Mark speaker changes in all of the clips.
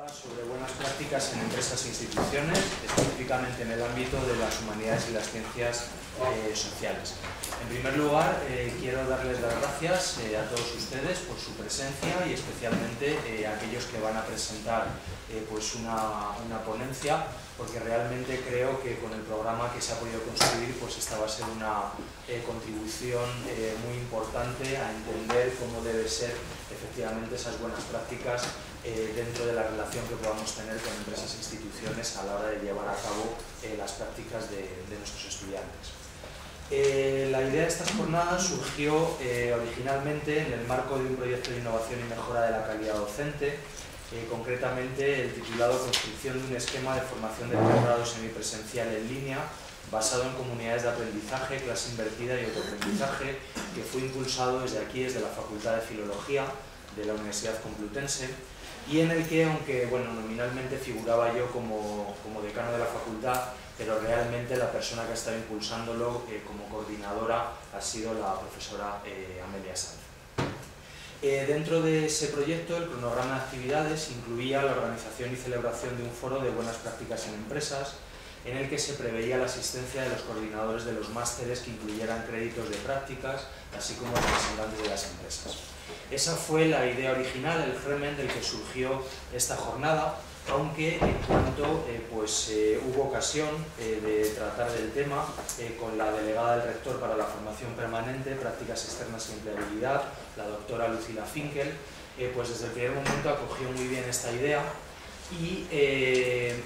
Speaker 1: jornada sobre buenas prácticas en empresas e instituciones, específicamente en el ámbito de las humanidades y las ciencias sociales. En primer lugar, quiero darles las gracias a todos ustedes por su presencia y especialmente a aquellos que van a presentar pues una ponencia, porque realmente creo que con el programa que se ha podido construir, pues esta va a ser una contribución muy importante a entender cómo debe ser efectivamente esas buenas prácticas dentro de la relación que podamos tener con empresas e instituciones a la hora de llevar a cabo las prácticas de nuestros estudiantes. La idea de estas jornadas surgió originalmente en el marco de un proyecto de innovación y mejora de la calidad docente, concretamente el titulado Construcción de un esquema de formación de pregrado semipresencial en línea basado en comunidades de aprendizaje, clase invertida y autoaprendizaje, que fue impulsado desde aquí, desde la Facultad de Filología de la Universidad Complutense, y en el que, aunque bueno, nominalmente figuraba yo como decano de la facultad, pero realmente la persona que ha estado impulsándolo como coordinadora ha sido la profesora Amelia Sanz. Dentro de ese proyecto, el cronograma de actividades incluía la organización y celebración de un foro de buenas prácticas en empresas, en el que se preveía la asistencia de los coordinadores de los másteres que incluyeran créditos de prácticas, así como representantes de las empresas. Esa fue la idea original, el germen del que surgió esta jornada, aunque en cuanto hubo ocasión de tratar del tema con la delegada del rector para la formación permanente, prácticas externas y empleabilidad, la doctora Lucila Finkel, pues desde el primer momento acogió muy bien esta idea y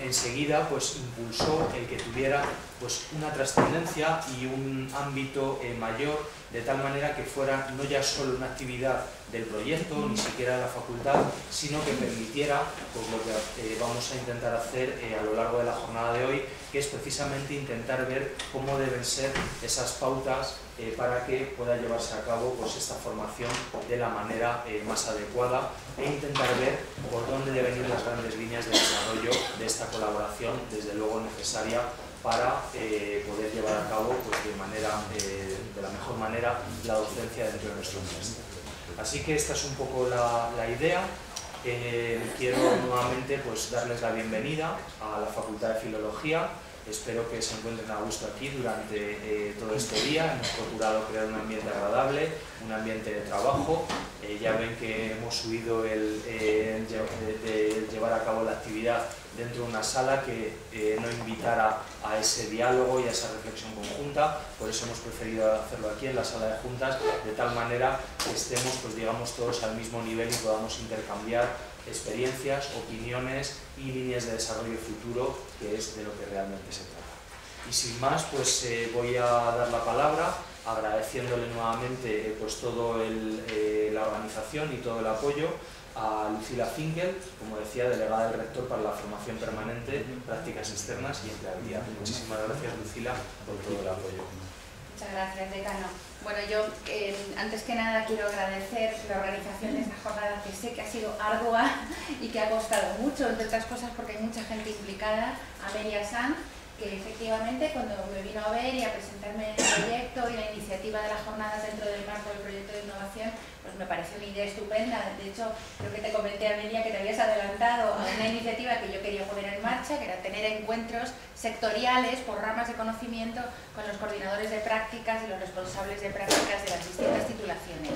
Speaker 1: enseguida pues impulsó el que tuviera pues una trascendencia y un ámbito mayor, de tal manera que fuera no ya solo una actividad del proyecto, ni siquiera de la facultad, sino que permitiera pues lo que vamos a intentar hacer a lo largo de la jornada de hoy, que es precisamente intentar ver cómo deben ser esas pautas para que pueda llevarse a cabo pues esta formación de la manera más adecuada, e intentar ver por dónde deben ir las grandes líneas de desarrollo de esta colaboración, desde luego necesaria para poder llevar a cabo pues, de la mejor manera la docencia dentro de nuestra universidad. Así que esta es un poco la idea. Quiero nuevamente pues, darles la bienvenida a la Facultad de Filología. Espero que se encuentren a gusto aquí durante todo este día. Hemos procurado crear un ambiente agradable, un ambiente de trabajo. Ya ven que hemos huido de llevar a cabo la actividad dentro de una sala que no invitara a ese diálogo y a esa reflexión conjunta. Por eso hemos preferido hacerlo aquí en la sala de juntas, de tal manera que estemos pues, digamos, todos al mismo nivel y podamos intercambiar experiencias, opiniones y líneas de desarrollo futuro, que es de lo que realmente se trata. Y sin más, pues voy a dar la palabra, agradeciéndole nuevamente pues, todo la organización y todo el apoyo a Lucila Finkel, como decía, delegada del rector para la formación permanente, prácticas externas y empleabilidad. Muchísimas gracias, Lucila, por todo el apoyo.
Speaker 2: Muchas gracias, decano. Bueno, yo antes que nada quiero agradecer la organización de esta jornada, que sé que ha sido ardua y que ha costado mucho, entre otras cosas porque hay mucha gente implicada. Amelia Sanz, que efectivamente cuando me vino a ver y a presentarme el proyecto y la iniciativa de las jornadas dentro del marco del proyecto de innovación, pues me pareció una idea estupenda. De hecho, creo que te comenté, Amelia, que te habías adelantado a una iniciativa que yo quería poner en marcha, que era tener encuentros sectoriales por ramas de conocimiento con los coordinadores de prácticas y los responsables de prácticas de las distintas titulaciones.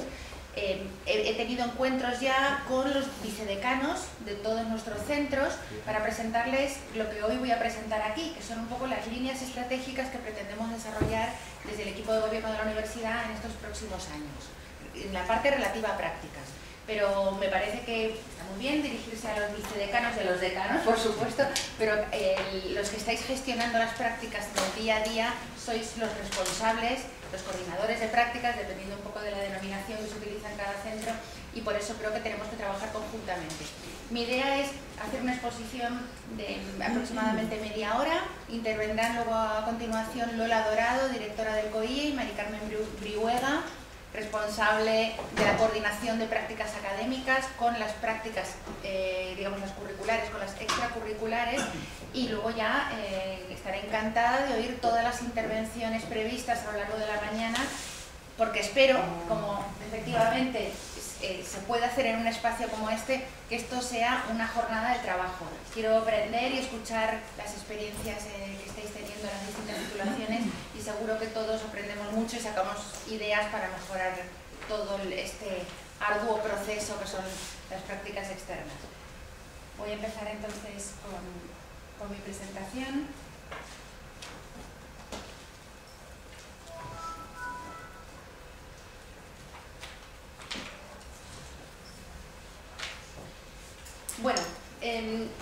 Speaker 2: He tenido encuentros ya con los vicedecanos de todos nuestros centros para presentarles lo que hoy voy a presentar aquí, que son un poco las líneas estratégicas que pretendemos desarrollar desde el equipo de gobierno de la universidad en estos próximos años, en la parte relativa a prácticas. Pero me parece que está muy bien dirigirse a los vicedecanos y a los decanos, por supuesto, pero los que estáis gestionando las prácticas en el día a día sois los responsables, los coordinadores de prácticas, dependiendo un poco de la denominación que se utiliza en cada centro, y por eso creo que tenemos que trabajar conjuntamente. Mi idea es hacer una exposición de aproximadamente media hora. Intervendrán luego a continuación Lola Dorado, directora del COIE, y Mari Carmen Brihuega, responsable de la coordinación de prácticas académicas con las prácticas, digamos, las curriculares, con las extracurriculares, y luego ya estaré encantada de oír todas las intervenciones previstas a lo largo de la mañana porque espero, como efectivamente se puede hacer en un espacio como este, que esto sea una jornada de trabajo. Quiero aprender y escuchar las experiencias que estáis teniendo en las distintas titulaciones y seguro que todos aprendemos mucho y sacamos ideas para mejorar todo este arduo proceso que son las prácticas externas. Voy a empezar entonces con mi presentación. Bueno,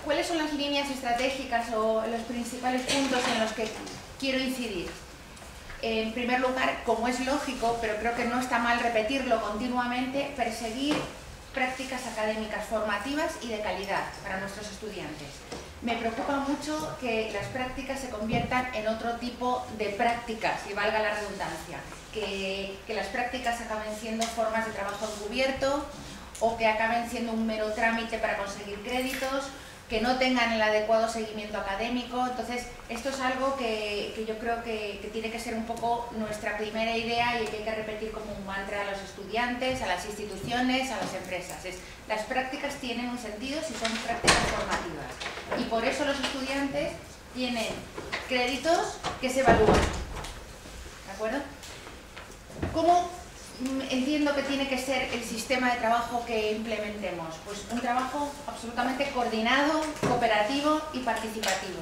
Speaker 2: ¿cuáles son las líneas estratégicas o los principales puntos en los que quiero incidir? En primer lugar, como es lógico, pero creo que no está mal repetirlo continuamente, perseguir prácticas académicas formativas y de calidad para nuestros estudiantes. Me preocupa mucho que las prácticas se conviertan en otro tipo de prácticas, y valga la redundancia, que las prácticas acaben siendo formas de trabajo encubierto o que acaben siendo un mero trámite para conseguir créditos, que no tengan el adecuado seguimiento académico. Entonces, esto es algo que yo creo que tiene que ser un poco nuestra primera idea y que hay que repetir como un mantra a los estudiantes, a las instituciones, a las empresas. Las prácticas tienen un sentido si son prácticas formativas. Y por eso los estudiantes tienen créditos que se evalúan. ¿De acuerdo? ¿Cómo entiendo que tiene que ser el sistema de trabajo que implementemos? Pues un trabajo absolutamente coordinado, cooperativo y participativo.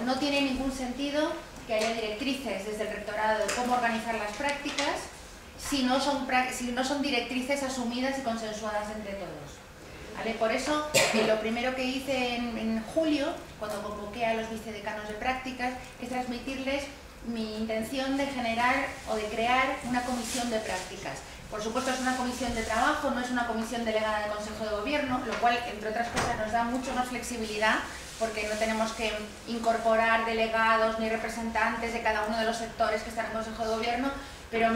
Speaker 2: No tiene ningún sentido que haya directrices desde el rectorado de cómo organizar las prácticas si no son directrices asumidas y consensuadas entre todos. ¿Vale? Por eso, lo primero que hice en julio, cuando convoqué a los vicedecanos de prácticas, es transmitirles mi intención de generar o de crear una comisión de prácticas. Por supuesto es una comisión de trabajo, no es una comisión delegada del Consejo de Gobierno, lo cual, entre otras cosas, nos da mucho más flexibilidad porque no tenemos que incorporar delegados ni representantes de cada uno de los sectores que están en el Consejo de Gobierno, pero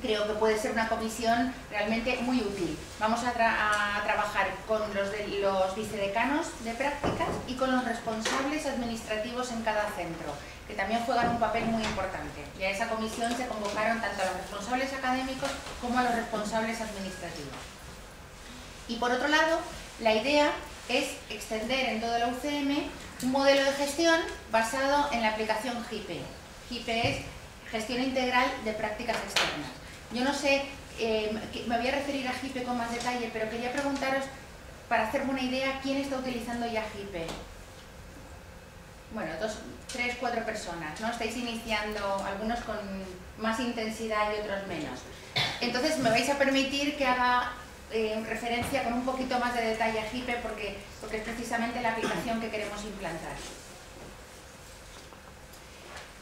Speaker 2: creo que puede ser una comisión realmente muy útil. Vamos a trabajar con los vicedecanos de prácticas y con los responsables administrativos en cada centro, que también juegan un papel muy importante. Y a esa comisión se convocaron tanto a los responsables académicos como a los responsables administrativos. Y por otro lado, la idea es extender en toda la UCM un modelo de gestión basado en la aplicación GIPE. GIPE es Gestión Integral de Prácticas Externas. Yo no sé, me voy a referir a GIPE con más detalle, pero quería preguntaros, para hacerme una idea, ¿quién está utilizando ya GIPE? Bueno, 2, 3, 4 personas, ¿no? Estáis iniciando, algunos con más intensidad y otros menos. Entonces me vais a permitir que haga referencia con un poquito más de detalle a GIPE porque es precisamente la aplicación que queremos implantar.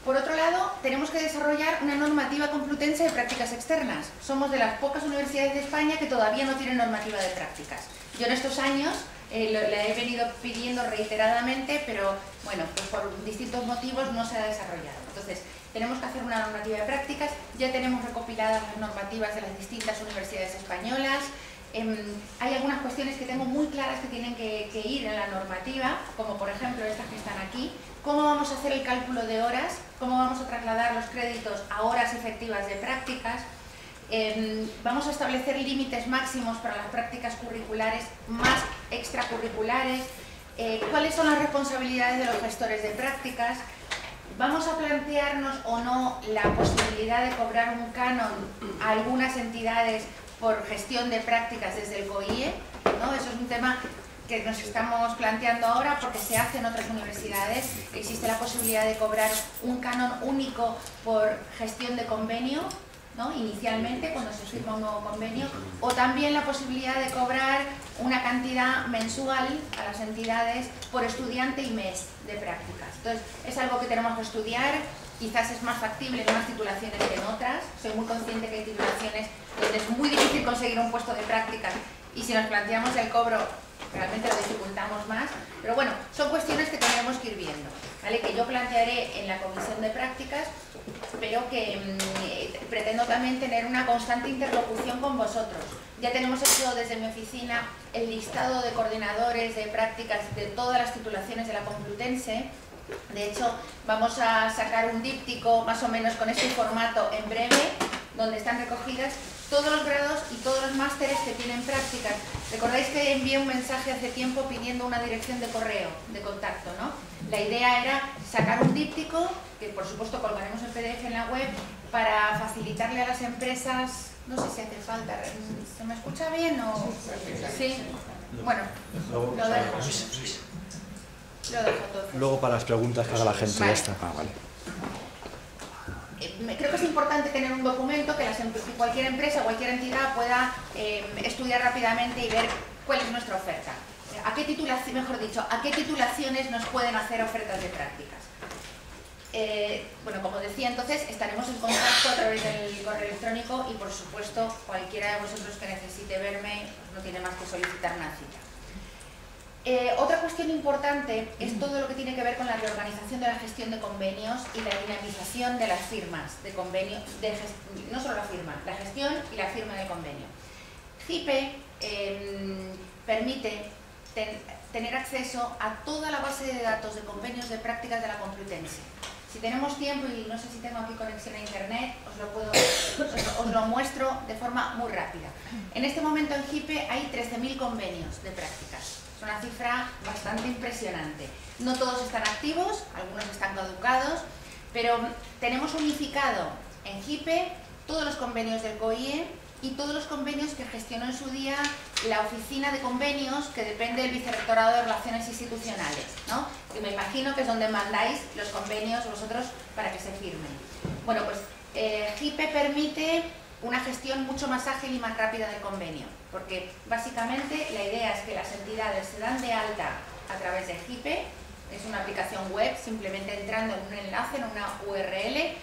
Speaker 2: Por otro lado, tenemos que desarrollar una normativa complutense de prácticas externas. Somos de las pocas universidades de España que todavía no tienen normativa de prácticas. Yo en estos años la he venido pidiendo reiteradamente, pero bueno, pues por distintos motivos no se ha desarrollado. Entonces, tenemos que hacer una normativa de prácticas, ya tenemos recopiladas las normativas de las distintas universidades españolas. Hay algunas cuestiones que tengo muy claras que tienen que ir en la normativa, como por ejemplo estas que están aquí. ¿Cómo vamos a hacer el cálculo de horas? ¿Cómo vamos a trasladar los créditos a horas efectivas de prácticas? Vamos a establecer límites máximos para las prácticas curriculares más extracurriculares. ¿Cuáles son las responsabilidades de los gestores de prácticas? ¿Vamos a plantearnos o no la posibilidad de cobrar un canon a algunas entidades por gestión de prácticas desde el COIE? ¿No? Eso es un tema que nos estamos planteando ahora porque se hace en otras universidades. Existe la posibilidad de cobrar un canon único por gestión de convenio, ¿no? Inicialmente, cuando se firma un nuevo convenio, o también la posibilidad de cobrar una cantidad mensual a las entidades por estudiante y mes de prácticas. Entonces, es algo que tenemos que estudiar. Quizás es más factible en unas titulaciones que en otras. Soy muy consciente que hay titulaciones donde es muy difícil conseguir un puesto de prácticas y si nos planteamos el cobro realmente lo dificultamos más, pero bueno, son cuestiones que tenemos que ir viendo, ¿vale? Que yo plantearé en la comisión de prácticas, pero que pretendo también tener una constante interlocución con vosotros. Ya tenemos hecho desde mi oficina el listado de coordinadores de prácticas de todas las titulaciones de la Complutense. De hecho, vamos a sacar un díptico más o menos con este formato en breve, donde están recogidas todos los grados y todos los másteres que tienen prácticas. Recordáis que envié un mensaje hace tiempo pidiendo una dirección de correo, de contacto, ¿no? La idea era sacar un díptico, que por supuesto colgaremos en PDF en la web, para facilitarle a las empresas, no sé si hace falta, ¿se me escucha bien o...? Sí, bueno, lo dejo. Lo dejo entonces.
Speaker 3: Luego para las preguntas que haga la gente,
Speaker 2: Vale.
Speaker 3: ya está. Ah, vale.
Speaker 2: Creo que es importante tener un documento que cualquier empresa, cualquier entidad pueda estudiar rápidamente y ver cuál es nuestra oferta. ¿A qué titulación, mejor dicho, a qué titulaciones nos pueden hacer ofertas de prácticas? Bueno, como decía, entonces estaremos en contacto a través del correo electrónico y, por supuesto, cualquiera de vosotros que necesite verme no tiene más que solicitar una cita. Otra cuestión importante es todo lo que tiene que ver con la reorganización de la gestión de convenios y la dinamización de las firmas de convenio, no solo la firma, la gestión y la firma del convenio. GIPE permite tener acceso a toda la base de datos de convenios de prácticas de la Complutense. Si tenemos tiempo, y no sé si tengo aquí conexión a internet, os lo muestro de forma muy rápida. En este momento en GIPE hay 13.000 convenios de prácticas. Es una cifra bastante impresionante. No todos están activos, algunos están caducados, pero tenemos unificado en GIPE todos los convenios del COIE y todos los convenios que gestionó en su día la oficina de convenios, que depende del Vicerrectorado de Relaciones Institucionales, ¿no? Que me imagino que es donde mandáis los convenios vosotros para que se firmen. Bueno, pues GIPE permite una gestión mucho más ágil y más rápida del convenio, porque básicamente la idea es que las entidades se dan de alta a través de GIPE, es una aplicación web, simplemente entrando en un enlace, en una URL,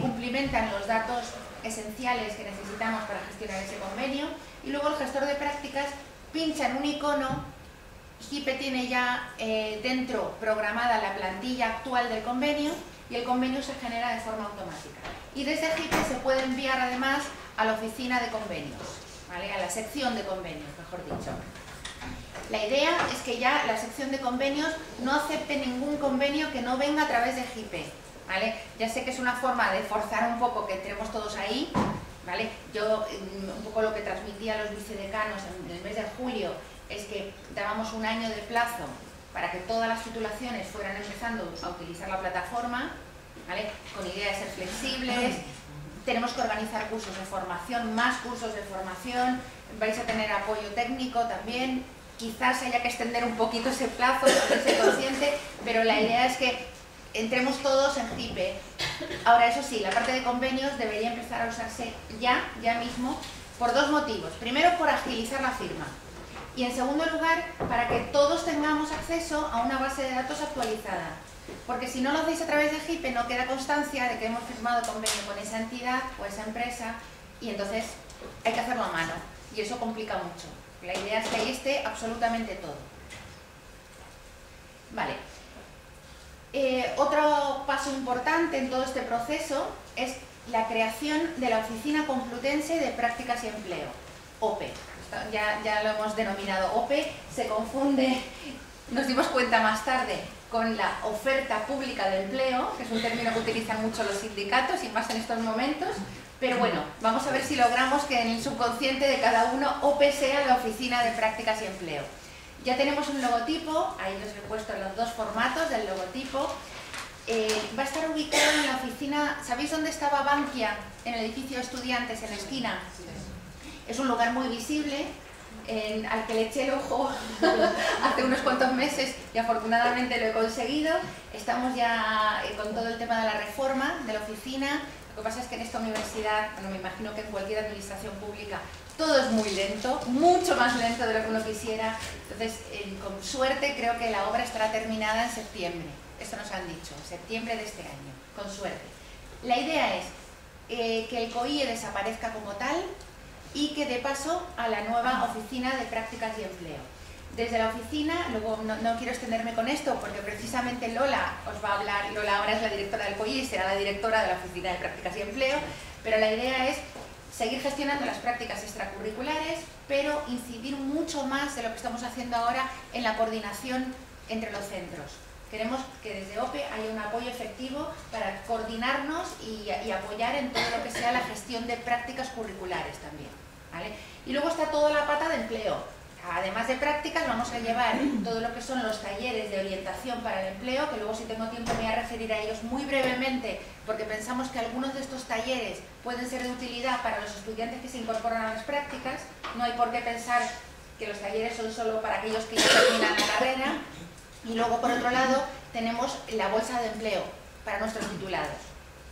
Speaker 2: cumplimentan los datos esenciales que necesitamos para gestionar ese convenio y luego el gestor de prácticas pincha en un icono. GIPE tiene ya dentro programada la plantilla actual del convenio y el convenio se genera de forma automática. Y desde GIPE se puede enviar además a la oficina de convenios, ¿vale? A la sección de convenios, mejor dicho. La idea es que ya la sección de convenios no acepte ningún convenio que no venga a través de GIPE, ¿vale? Ya sé que es una forma de forzar un poco que entremos todos ahí, ¿vale? Yo un poco lo que transmitía a los vicedecanos en el mes de julio es que dábamos un año de plazo para que todas las titulaciones fueran empezando a utilizar la plataforma, ¿vale? Con idea de ser flexibles. Tenemos que organizar cursos de formación, más cursos de formación, vais a tener apoyo técnico también, quizás haya que extender un poquito ese plazo, para ser consciente, pero la idea es que entremos todos en GIPE. Ahora, eso sí, la parte de convenios debería empezar a usarse ya mismo, por dos motivos. Primero, por agilizar la firma. Y en segundo lugar, para que todos tengamos acceso a una base de datos actualizada. Porque si no lo hacéis a través de GIPE, no queda constancia de que hemos firmado convenio con esa entidad o esa empresa, y entonces hay que hacerlo a mano. Y eso complica mucho. La idea es que ahí esté absolutamente todo. Vale. Otro paso importante en todo este proceso es la creación de la Oficina Complutense de Prácticas y Empleo, OPE. Ya lo hemos denominado OPE, se confunde, nos dimos cuenta más tarde, con la oferta pública de empleo, que es un término que utilizan mucho los sindicatos y más en estos momentos, pero bueno, vamos a ver si logramos que en el subconsciente de cada uno OPE sea la Oficina de Prácticas y Empleo. Ya tenemos un logotipo, ahí os he puesto los dos formatos del logotipo. Va a estar ubicado en la oficina, ¿sabéis dónde estaba Bankia? En el edificio de estudiantes, en la esquina. Es un lugar muy visible, al que le eché el ojo hace unos cuantos meses y afortunadamente lo he conseguido. Estamos ya con todo el tema de la reforma de la oficina. Lo que pasa es que en esta universidad, bueno, me imagino que en cualquier administración pública, todo es muy lento, mucho más lento de lo que uno quisiera. Entonces, con suerte, creo que la obra estará terminada en septiembre. Esto nos han dicho, en septiembre de este año, con suerte. La idea es que el COIE desaparezca como tal y que dé paso a la nueva Oficina de Prácticas y Empleo. Desde la oficina, luego no quiero extenderme con esto porque precisamente Lola os va a hablar. Lola ahora es la directora del COIE y será la directora de la Oficina de Prácticas y Empleo, pero la idea es seguir gestionando las prácticas extracurriculares, pero incidir mucho más de lo que estamos haciendo ahora en la coordinación entre los centros. Queremos que desde OPE haya un apoyo efectivo para coordinarnos y apoyar en todo lo que sea la gestión de prácticas curriculares también, ¿vale? Y luego está toda la pata de empleo. Además de prácticas, vamos a llevar todo lo que son los talleres de orientación para el empleo, que luego, si tengo tiempo, me voy a referir a ellos muy brevemente, porque pensamos que algunos de estos talleres pueden ser de utilidad para los estudiantes que se incorporan a las prácticas. No hay por qué pensar que los talleres son solo para aquellos que ya terminan la carrera. Y luego, por otro lado, tenemos la bolsa de empleo para nuestros titulados,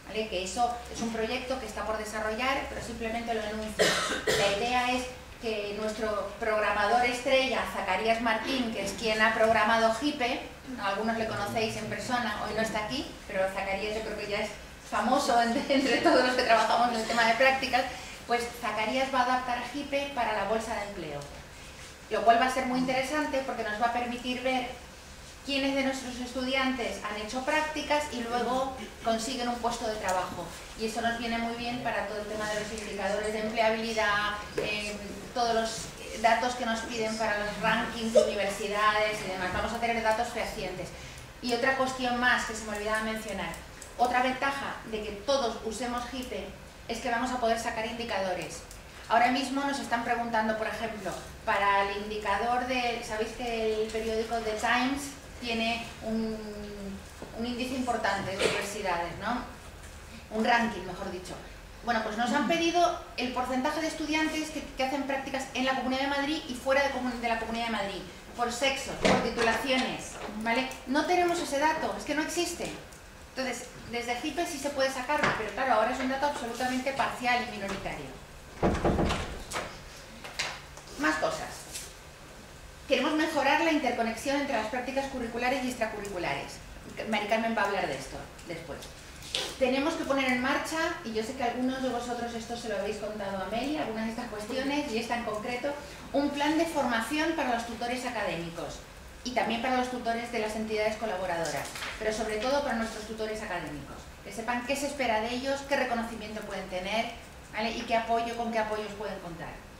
Speaker 2: ¿vale? Que eso es un proyecto que está por desarrollar, pero simplemente lo enuncio. La idea es que nuestro programador estrella, Zacarías Martín, que es quien ha programado HIPE, algunos le conocéis en persona, hoy no está aquí, pero Zacarías yo creo que ya es famoso entre todos los que trabajamos en el tema de prácticas, pues Zacarías va a adaptar HIPE para la bolsa de empleo, lo cual va a ser muy interesante porque nos va a permitir ver quiénes de nuestros estudiantes han hecho prácticas y luego consiguen un puesto de trabajo. Y eso nos viene muy bien para todo el tema de los indicadores de empleabilidad, todos los datos que nos piden para los rankings de universidades y demás. Vamos a tener datos fehacientes. Y otra cuestión más que se me olvidaba mencionar. Otra ventaja de que todos usemos HIPE es que vamos a poder sacar indicadores. Ahora mismo nos están preguntando, por ejemplo, para el indicador de... ¿Sabéis que el periódico The Times tiene un índice importante de universidades, ¿no? Un ranking, mejor dicho. Bueno, pues nos han pedido el porcentaje de estudiantes que hacen prácticas en la Comunidad de Madrid y fuera de la Comunidad de Madrid, por sexos, por titulaciones, ¿vale? No tenemos ese dato, es que no existe. Entonces, desde HIPE sí se puede sacarlo, pero claro, ahora es un dato absolutamente parcial y minoritario. Más cosas. Queremos mejorar la interconexión entre las prácticas curriculares y extracurriculares. Mari Carmen va a hablar de esto después. Tenemos que poner en marcha, y yo sé que algunos de vosotros esto se lo habéis contado a Meli, algunas de estas cuestiones, y esta en concreto, un plan de formación para los tutores académicos y también para los tutores de las entidades colaboradoras, pero sobre todo para nuestros tutores académicos, que sepan qué se espera de ellos, qué reconocimiento pueden tener, ¿vale? Y con qué apoyos pueden contar.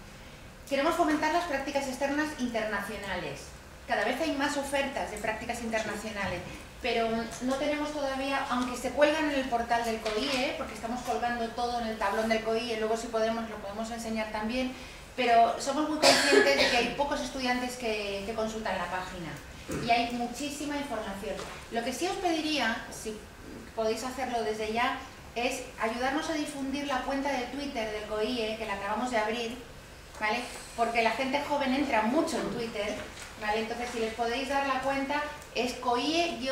Speaker 2: Queremos fomentar las prácticas externas internacionales. Cada vez hay más ofertas de prácticas internacionales, pero no tenemos todavía, aunque se cuelgan en el portal del COIE, porque estamos colgando todo en el tablón del COIE, luego si podemos lo podemos enseñar también, pero somos muy conscientes de que hay pocos estudiantes que consultan la página y hay muchísima información. Lo que sí os pediría, si podéis hacerlo desde ya, es ayudarnos a difundir la cuenta de Twitter del COIE, que la acabamos de abrir, ¿vale? Porque la gente joven entra mucho en Twitter, ¿vale? Entonces, si les podéis dar la cuenta, es COIE-UCM.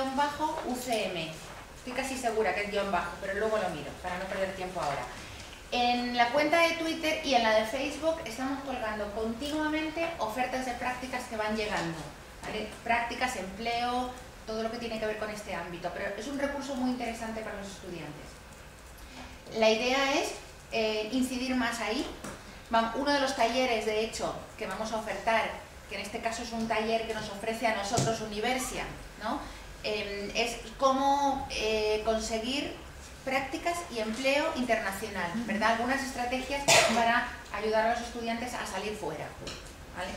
Speaker 2: Estoy casi segura que es guión bajo, pero luego lo miro, para no perder tiempo ahora. En la cuenta de Twitter y en la de Facebook estamos colgando continuamente ofertas de prácticas que van llegando, ¿vale? Prácticas, empleo, todo lo que tiene que ver con este ámbito, pero es un recurso muy interesante para los estudiantes. La idea es incidir más ahí. Uno de los talleres, de hecho, que vamos a ofertar, que en este caso es un taller que nos ofrece a nosotros Universia, ¿no? Es cómo conseguir prácticas y empleo internacional, ¿verdad? Algunas estrategias para ayudar a los estudiantes a salir fuera, ¿vale?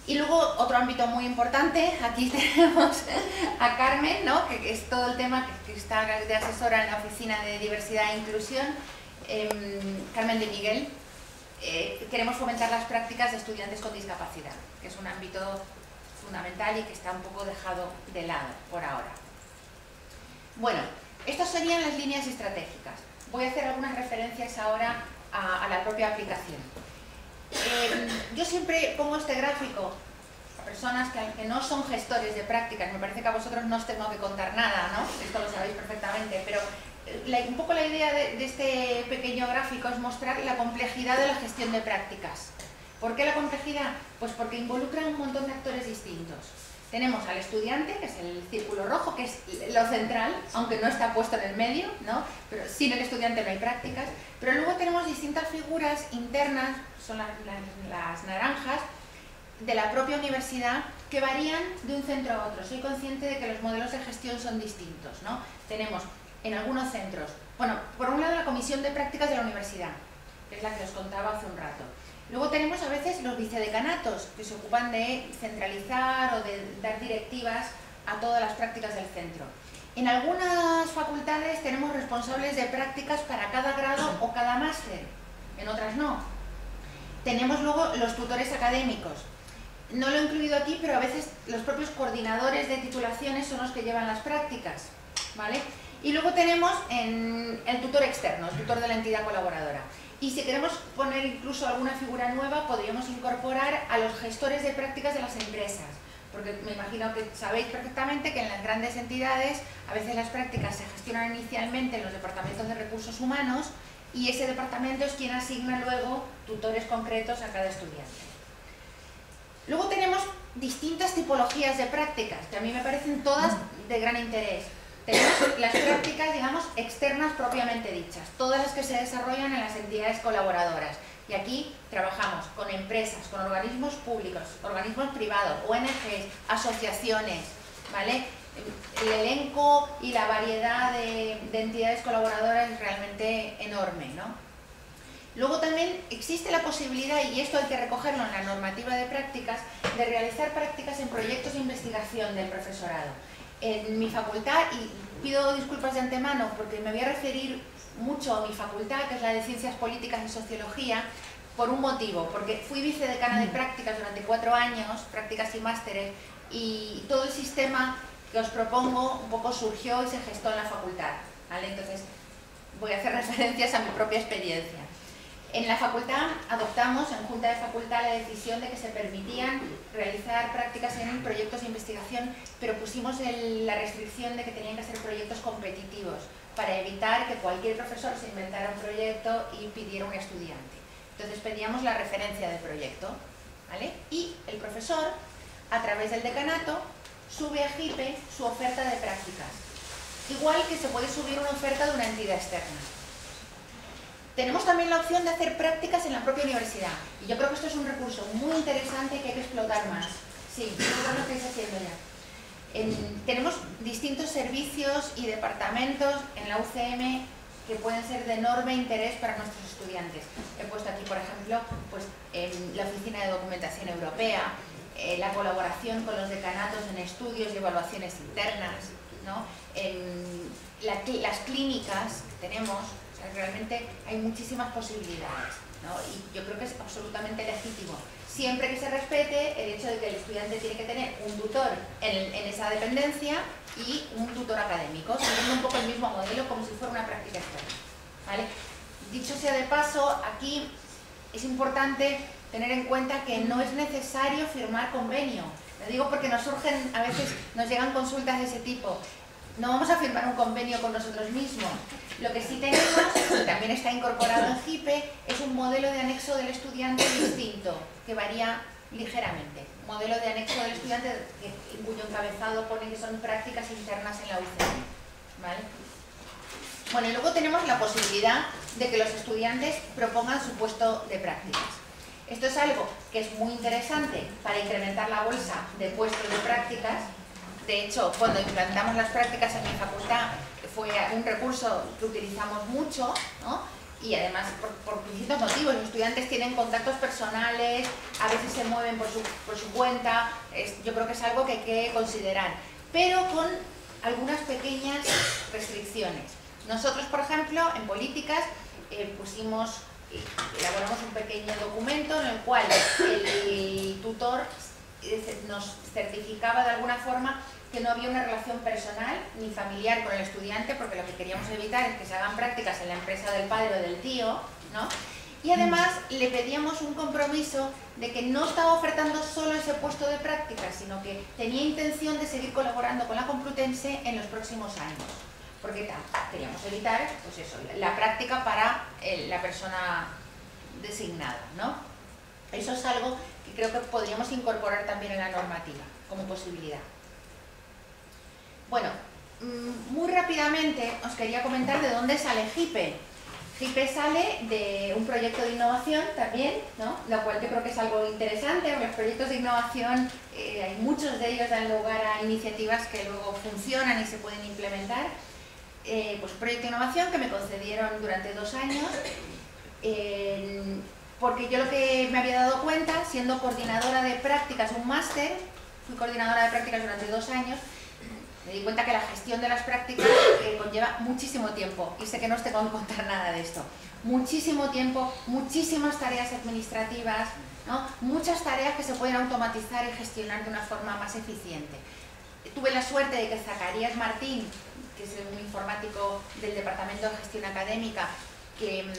Speaker 2: Y luego otro ámbito muy importante, aquí tenemos a Carmen, ¿no? Que es todo el tema que está de asesora en la Oficina de Diversidad e Inclusión, Carmen de Miguel. Queremos fomentar las prácticas de estudiantes con discapacidad, que es un ámbito fundamental y que está un poco dejado de lado por ahora. Bueno, estas serían las líneas estratégicas. Voy a hacer algunas referencias ahora a la propia aplicación. Yo siempre pongo este gráfico a personas que no son gestores de prácticas. Me parece que a vosotros no os tengo que contar nada, ¿no? Esto lo sabéis perfectamente, pero un poco la idea de este pequeño gráfico es mostrar la complejidad de la gestión de prácticas. ¿Por qué la complejidad? Pues porque involucra un montón de actores distintos. Tenemos al estudiante, que es el círculo rojo, que es lo central, aunque no está puesto en el medio, ¿no? Pero sin el estudiante no hay prácticas. Pero luego tenemos distintas figuras internas, son las naranjas, de la propia universidad, que varían de un centro a otro. Soy consciente de que los modelos de gestión son distintos, ¿no? Tenemos en algunos centros, bueno, por un lado la comisión de prácticas de la universidad, que es la que os contaba hace un rato. Luego tenemos a veces los vicedecanatos, que se ocupan de centralizar o de dar directivas a todas las prácticas del centro. En algunas facultades tenemos responsables de prácticas para cada grado o cada máster, en otras no. Tenemos luego los tutores académicos. No lo he incluido aquí, pero a veces los propios coordinadores de titulaciones son los que llevan las prácticas, ¿vale? Y luego tenemos el tutor externo, el tutor de la entidad colaboradora. Y si queremos poner incluso alguna figura nueva, podríamos incorporar a los gestores de prácticas de las empresas. Porque me imagino que sabéis perfectamente que en las grandes entidades a veces las prácticas se gestionan inicialmente en los departamentos de recursos humanos y ese departamento es quien asigna luego tutores concretos a cada estudiante. Luego tenemos distintas tipologías de prácticas, que a mí me parecen todas de gran interés. Tenemos las prácticas, digamos, externas propiamente dichas, todas las que se desarrollan en las entidades colaboradoras. Y aquí trabajamos con empresas, con organismos públicos, organismos privados, ONGs, asociaciones, ¿vale? El elenco y la variedad de entidades colaboradoras es realmente enorme, ¿no? Luego también existe la posibilidad, y esto hay que recogerlo en la normativa de prácticas, de realizar prácticas en proyectos de investigación del profesorado. En mi facultad, y pido disculpas de antemano porque me voy a referir mucho a mi facultad, que es la de Ciencias Políticas y Sociología, por un motivo, porque fui vicedecana de prácticas durante 4 años, prácticas y másteres, y todo el sistema que os propongo un poco surgió y se gestó en la facultad, ¿vale? Entonces voy a hacer referencias a mi propia experiencia. En la facultad adoptamos, en Junta de Facultad, la decisión de que se permitían realizar prácticas en proyectos de investigación, pero pusimos la restricción de que tenían que ser proyectos competitivos, para evitar que cualquier profesor se inventara un proyecto y pidiera un estudiante. Entonces pedíamos la referencia del proyecto, ¿vale? Y el profesor, a través del decanato, sube a JIPE su oferta de prácticas, igual que se puede subir una oferta de una entidad externa. Tenemos también la opción de hacer prácticas en la propia universidad, y yo creo que esto es un recurso muy interesante que hay que explotar más. Sí, eso lo estáis haciendo ya. Tenemos distintos servicios y departamentos en la UCM que pueden ser de enorme interés para nuestros estudiantes. He puesto aquí, por ejemplo, pues, la Oficina de Documentación Europea, la colaboración con los decanatos en estudios y evaluaciones internas, ¿no? Las clínicas que tenemos, o sea, realmente hay muchísimas posibilidades, ¿no? Y yo creo que es absolutamente legítimo, siempre que se respete el hecho de que el estudiante tiene que tener un tutor en esa dependencia y un tutor académico, siguiendo un poco el mismo modelo como si fuera una práctica externa, ¿vale? Dicho sea de paso, aquí es importante tener en cuenta que no es necesario firmar convenio. Lo digo porque nos surgen, a veces nos llegan consultas de ese tipo. No vamos a firmar un convenio con nosotros mismos. Lo que sí tenemos, y también está incorporado en JIPE, es un modelo de anexo del estudiante distinto, que varía ligeramente. Modelo de anexo del estudiante en cuyo encabezado pone que son prácticas internas en la UCM, ¿vale? Bueno, y luego tenemos la posibilidad de que los estudiantes propongan su puesto de prácticas. Esto es algo que es muy interesante para incrementar la bolsa de puestos de prácticas. De hecho, cuando implantamos las prácticas en mi facultad, fue un recurso que utilizamos mucho, ¿no? Y además por distintos motivos. Los estudiantes tienen contactos personales, a veces se mueven por su cuenta. Yo creo que es algo que hay que considerar, pero con algunas pequeñas restricciones. Nosotros, por ejemplo, en políticas elaboramos un pequeño documento en el cual el tutor nos certificaba de alguna forma que no había una relación personal ni familiar con el estudiante, porque lo que queríamos evitar es que se hagan prácticas en la empresa del padre o del tío, ¿no? Y además le pedíamos un compromiso de que no estaba ofertando solo ese puesto de prácticas, sino que tenía intención de seguir colaborando con la Complutense en los próximos años, porque queríamos evitar, pues eso, la práctica para la persona designada, ¿no? Eso es algo que creo que podríamos incorporar también en la normativa como posibilidad. Bueno, muy rápidamente os quería comentar de dónde sale JIPE. JIPE sale de un proyecto de innovación también, ¿no? Lo cual yo creo que es algo interesante. Los proyectos de innovación, hay muchos de ellos dan lugar a iniciativas que luego funcionan y se pueden implementar. Pues un proyecto de innovación que me concedieron durante 2 años, porque yo lo que me había dado cuenta, siendo coordinadora de prácticas, un máster, fui coordinadora de prácticas durante 2 años, me di cuenta que la gestión de las prácticas conlleva muchísimo tiempo, y sé que no os tengo que contar nada de esto. Muchísimo tiempo, muchísimas tareas administrativas, ¿no? Muchas tareas que se pueden automatizar y gestionar de una forma más eficiente. Tuve la suerte de que Zacarías Martín, que es un informático del Departamento de Gestión Académica, que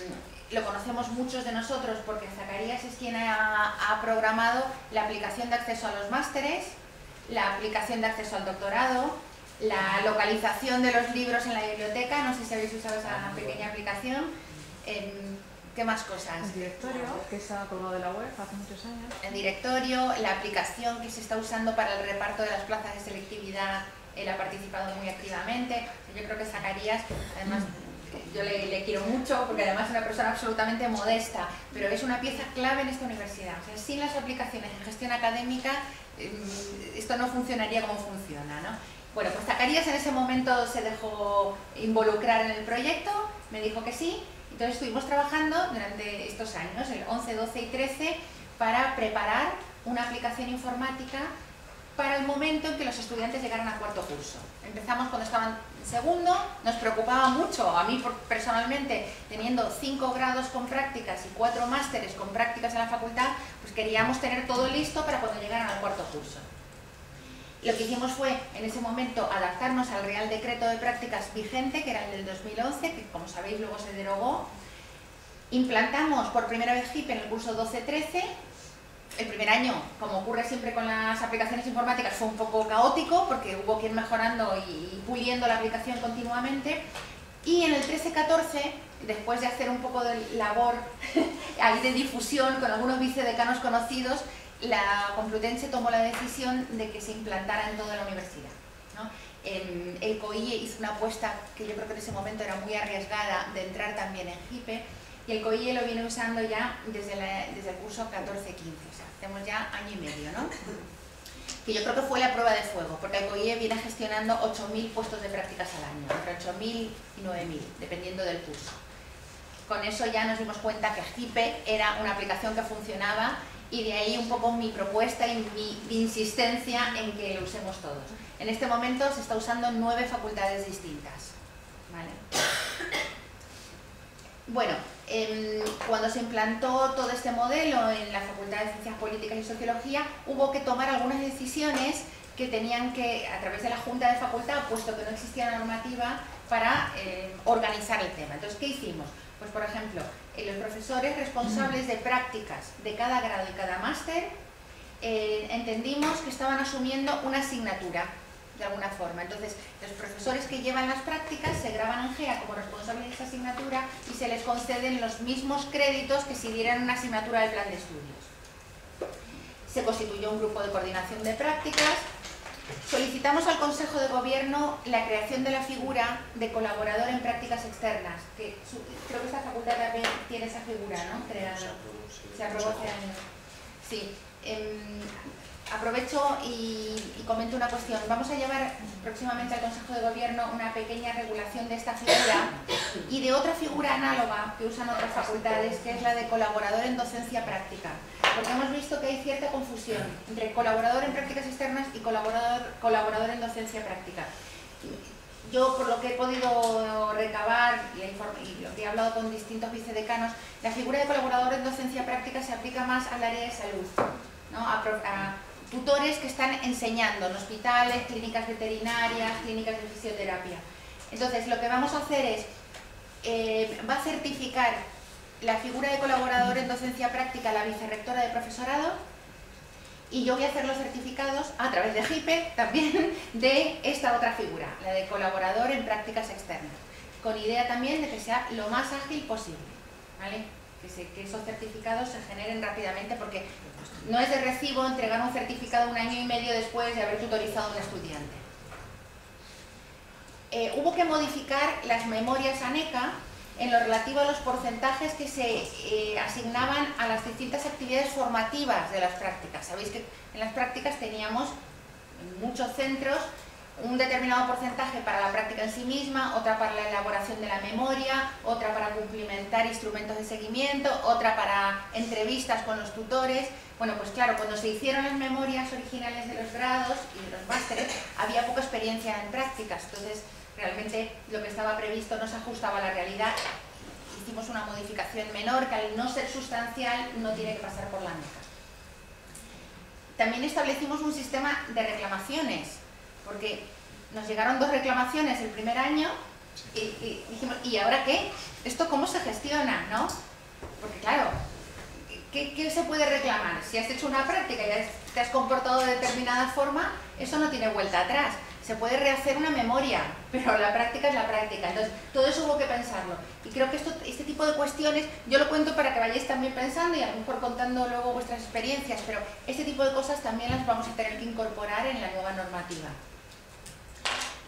Speaker 2: lo conocemos muchos de nosotros porque Zacarías es quien ha programado la aplicación de acceso a los másteres, la aplicación de acceso al doctorado, la localización de los libros en la biblioteca, no sé si habéis usado esa pequeña aplicación. ¿Qué más cosas?
Speaker 4: El directorio, que se ha colgado de la web hace muchos años.
Speaker 2: El directorio, la aplicación que se está usando para el reparto de las plazas de selectividad, él ha participado muy activamente. Yo creo que Zacarías, además, yo le quiero mucho porque además es una persona absolutamente modesta, pero es una pieza clave en esta universidad. O sea, sin las aplicaciones en gestión académica, esto no funcionaría como funciona, ¿no? Bueno, pues Zacarías en ese momento se dejó involucrar en el proyecto, me dijo que sí. Entonces estuvimos trabajando durante estos años, el 11, 12 y 13, para preparar una aplicación informática para el momento en que los estudiantes llegaran a cuarto curso. Empezamos cuando estaban en segundo, nos preocupaba mucho, a mí personalmente, teniendo 5 grados con prácticas y 4 másteres con prácticas en la facultad, pues queríamos tener todo listo para cuando llegaran al cuarto curso. Lo que hicimos fue, en ese momento, adaptarnos al Real Decreto de Prácticas vigente, que era el del 2011, que como sabéis luego se derogó. Implantamos por primera vez HIP en el curso 12-13. El primer año, como ocurre siempre con las aplicaciones informáticas, fue un poco caótico, porque hubo que ir mejorando y puliendo la aplicación continuamente. Y en el 13-14, después de hacer un poco de labor ahí de difusión con algunos vicedecanos conocidos, la Complutense tomó la decisión de que se implantara en toda la universidad, ¿no? El COIE hizo una apuesta que yo creo que en ese momento era muy arriesgada de entrar también en HIPE, y el COIE lo viene usando ya desde el curso 14-15, o sea, hacemos ya año y medio, ¿no? Que yo creo que fue la prueba de fuego, porque el COIE viene gestionando 8.000 puestos de prácticas al año, entre 8.000 y 9.000, dependiendo del curso. Con eso ya nos dimos cuenta que HIPE era una aplicación que funcionaba, y de ahí un poco mi propuesta y mi insistencia en que lo usemos todos. En este momento se está usando en 9 facultades distintas, ¿vale? Bueno, cuando se implantó todo este modelo en la Facultad de Ciencias Políticas y Sociología, hubo que tomar algunas decisiones que tenían que, a través de la Junta de Facultad, puesto que no existía normativa, para organizar el tema. Entonces, ¿qué hicimos? Pues, por ejemplo, los profesores responsables de prácticas de cada grado y cada máster entendimos que estaban asumiendo una asignatura, de alguna forma. Entonces, los profesores que llevan las prácticas se graban en GEA como responsables de esa asignatura y se les conceden los mismos créditos que si dieran una asignatura del plan de estudios. Se constituyó un grupo de coordinación de prácticas. Solicitamos al Consejo de Gobierno la creación de la figura de colaborador en prácticas externas, que creo que esta facultad también tiene esa figura, ¿no? Se aprobó hace años. Sí. Aprovecho y comento una cuestión. Vamos a llevar próximamente al Consejo de Gobierno una pequeña regulación de esta figura y de otra figura análoga que usan otras facultades, que es la de colaborador en docencia práctica. Porque hemos visto que hay cierta confusión entre colaborador en prácticas externas y colaborador en docencia práctica. Yo, por lo que he podido recabar y lo que he hablado con distintos vicedecanos, la figura de colaborador en docencia práctica se aplica más al área de salud, ¿no? A tutores que están enseñando en hospitales, clínicas veterinarias, clínicas de fisioterapia. Entonces, lo que vamos a hacer es, va a certificar la figura de colaborador en docencia práctica la vicerrectora de profesorado, y yo voy a hacer los certificados a través de HIPE también de esta otra figura, la de colaborador en prácticas externas, con idea también de que sea lo más ágil posible, ¿vale? Que esos certificados se generen rápidamente, porque no es de recibo entregar un certificado 1 año y medio después de haber tutorizado a un estudiante. Hubo que modificar las memorias ANECA en lo relativo a los porcentajes que se asignaban a las distintas actividades formativas de las prácticas. Sabéis que en las prácticas teníamos en muchos centros un determinado porcentaje para la práctica en sí misma, otra para la elaboración de la memoria, otra para cumplimentar instrumentos de seguimiento, otra para entrevistas con los tutores. Bueno, pues claro, cuando se hicieron las memorias originales de los grados y de los másteres, había poca experiencia en prácticas, entonces realmente lo que estaba previsto no se ajustaba a la realidad. Hicimos una modificación menor que, al no ser sustancial, no tiene que pasar por la NECA. También establecimos un sistema de reclamaciones, porque nos llegaron 2 reclamaciones el primer año y dijimos, ¿y ahora qué? ¿Esto cómo se gestiona? ¿No? Porque claro, ¿qué se puede reclamar? Si has hecho una práctica y te has comportado de determinada forma, eso no tiene vuelta atrás. Se puede rehacer una memoria, pero la práctica es la práctica. Entonces, todo eso hubo que pensarlo. Y creo que este tipo de cuestiones, yo lo cuento para que vayáis también pensando y a lo mejor contando luego vuestras experiencias, pero este tipo de cosas también las vamos a tener que incorporar en la nueva normativa.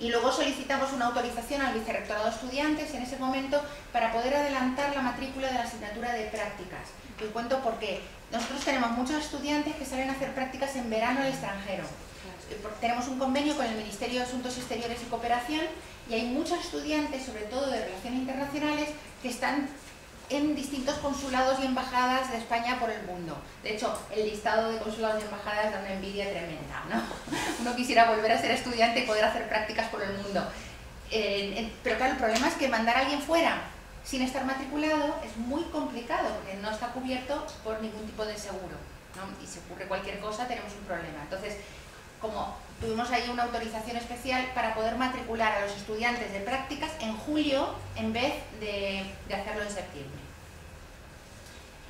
Speaker 2: Y luego solicitamos una autorización al Vicerrectorado de Estudiantes en ese momento para poder adelantar la matrícula de la asignatura de prácticas. Os cuento por qué. Nosotros tenemos muchos estudiantes que salen a hacer prácticas en verano al extranjero. Tenemos un convenio con el Ministerio de Asuntos Exteriores y Cooperación y hay muchos estudiantes, sobre todo de Relaciones Internacionales, que están en distintos consulados y embajadas de España por el mundo. De hecho, el listado de consulados y embajadas da una envidia tremenda, ¿no? Uno quisiera volver a ser estudiante y poder hacer prácticas por el mundo. Pero claro, el problema es que mandar a alguien fuera sin estar matriculado es muy complicado, porque no está cubierto por ningún tipo de seguro, ¿no? Y si ocurre cualquier cosa, tenemos un problema. Entonces, como tuvimos ahí una autorización especial para poder matricular a los estudiantes de prácticas en julio en vez de hacerlo en septiembre.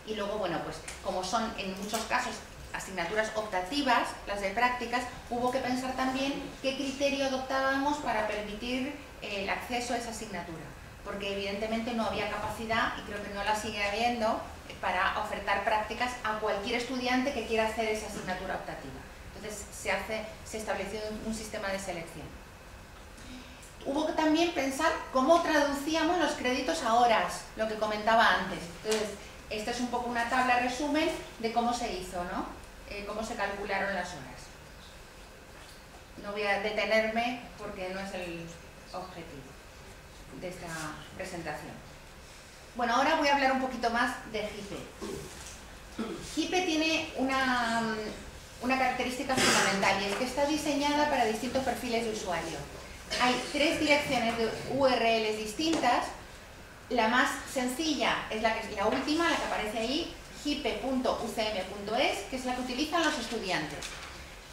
Speaker 2: Y luego, bueno, pues como son en muchos casos asignaturas optativas, las de prácticas, hubo que pensar también qué criterio adoptábamos para permitir el acceso a esa asignatura, porque evidentemente no había capacidad, y creo que no la sigue habiendo, para ofertar prácticas a cualquier estudiante que quiera hacer esa asignatura optativa. Entonces se estableció un sistema de selección. Hubo que también pensar cómo traducíamos los créditos a horas, lo que comentaba antes. Entonces, esta es un poco una tabla resumen de cómo se hizo, ¿no? Cómo se calcularon las horas. No voy a detenerme porque no es el objetivo de esta presentación. Bueno, ahora voy a hablar un poquito más de JIPE. JIPE tiene una característica fundamental, y es que está diseñada para distintos perfiles de usuario. Hay 3 direcciones de URLs distintas. La más sencilla es la última, la que aparece ahí, jipe.ucm.es, que es la que utilizan los estudiantes.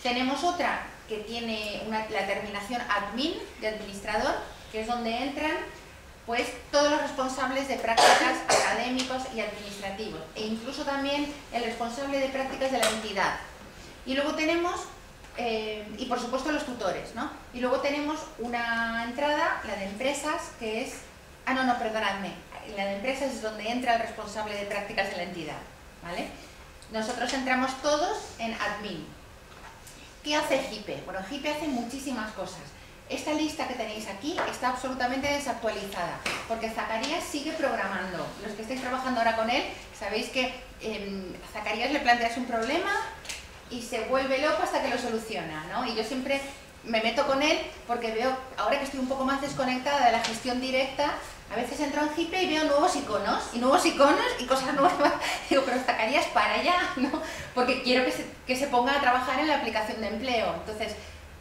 Speaker 2: Tenemos otra que tiene la terminación admin, de administrador, que es donde entran pues todos los responsables de prácticas académicos y administrativos, e incluso también el responsable de prácticas de la entidad. Y luego tenemos, y por supuesto los tutores, ¿no? Y luego tenemos una entrada, la de empresas, que es... perdonadme. La de empresas es donde entra el responsable de prácticas de la entidad, ¿vale? Nosotros entramos todos en admin. ¿Qué hace JIPE? Bueno, JIPE hace muchísimas cosas. Esta lista que tenéis aquí está absolutamente desactualizada, porque Zacarías sigue programando. Los que estáis trabajando ahora con él, sabéis que a Zacarías le planteas un problema y se vuelve loco hasta que lo soluciona, ¿no? Y yo siempre me meto con él porque veo, ahora que estoy un poco más desconectada de la gestión directa, a veces entro en JIPE y veo nuevos iconos y cosas nuevas. Digo, pero Zacarías, para allá, ¿no? Porque quiero que se ponga a trabajar en la aplicación de empleo. Entonces,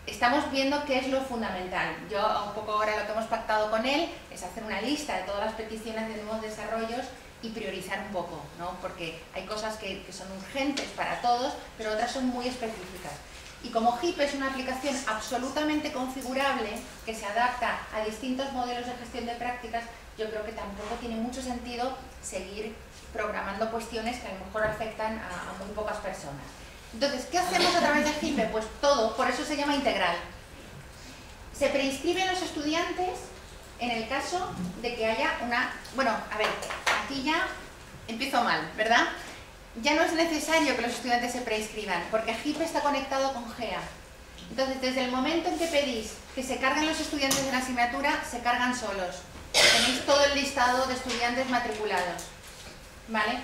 Speaker 2: estamos viendo qué es lo fundamental. Yo, un poco ahora lo que hemos pactado con él es hacer una lista de todas las peticiones de nuevos desarrollos y priorizar un poco, ¿no? Porque hay cosas que son urgentes para todos, pero otras son muy específicas. Y como JIPE es una aplicación absolutamente configurable, que se adapta a distintos modelos de gestión de prácticas, yo creo que tampoco tiene mucho sentido seguir programando cuestiones que a lo mejor afectan a muy pocas personas. Entonces, ¿qué hacemos a través de JIPE? Pues todo, por eso se llama integral. Se preinscriben los estudiantes en el caso de que haya una... Bueno, a ver, aquí ya empiezo mal, ¿verdad? Ya no es necesario que los estudiantes se preinscriban, porque JIPE está conectado con GEA. Entonces, desde el momento en que pedís que se carguen los estudiantes de la asignatura, se cargan solos. Tenéis todo el listado de estudiantes matriculados, ¿vale?